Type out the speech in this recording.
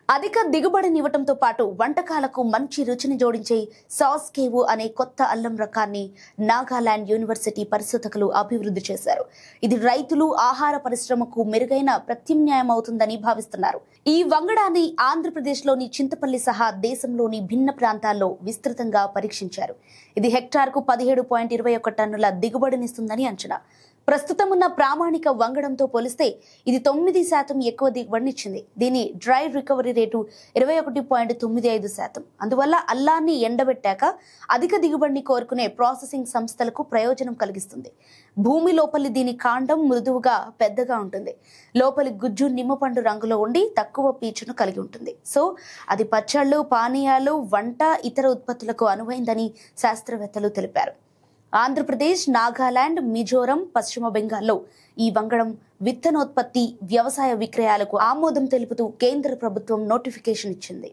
అధిక దిగుబడినివ్వటంతో పాటు వంటకాలకు మంచి రుచిని జోడించే సాస్ కేవు అనే కొత్త అల్లం రకాన్ని నాగాలాండ్ యూనివర్సిటీ పరిశోధకులు అభివృద్ధి చేశారు. ఇది రైతులు, ఆహార పరిశ్రమకు మెరుగైన ప్రత్యామ్నాయం అవుతుందని భావిస్తున్నారు. ఈ వంగడాన్ని ఆంధ్రప్రదేశ్లోని చింతపల్లి సహా దేశంలోని భిన్న ప్రాంతాల్లో విస్తృతంగా పరీక్షించారు. ఇది హెక్టార్కు 17.21 టన్నుల దిగుబడినిస్తుందని అంచనా. ప్రస్తుతం ఉన్న ప్రామాణిక వంగడంతో పోలిస్తే ఇది 9% ఎక్కువ దిగుబడినిచ్చింది. దీని డ్రై రికవరీ రేటు 21.95%. అందువల్ల అల్లాన్ని ఎండబెట్టాక అధిక దిగుబడిని కోరుకునే ప్రాసెసింగ్ సంస్థలకు ప్రయోజనం కలిగిస్తుంది. భూమి లోపలి దీని కాండం మృదువుగా పెద్దగా ఉంటుంది. లోపలి గుజ్జు నిమ్మపండు రంగులో ఉండి తక్కువ పీచును కలిగి ఉంటుంది. సో అది పచ్చళ్ళు, పానీయాలు, వంట, ఇతర ఉత్పత్తులకు అనువైందని శాస్త్రవేత్తలు తెలిపారు. ఆంధ్రప్రదేశ్, నాగాలాండ్, మిజోరం, పశ్చిమ బెంగాల్లో ఈ వంగడం విత్తనోత్పత్తి, వ్యవసాయ విక్రయాలకు ఆమోదం తెలుపుతూ కేంద్ర ప్రభుత్వం నోటిఫికేషన్ ఇచ్చింది.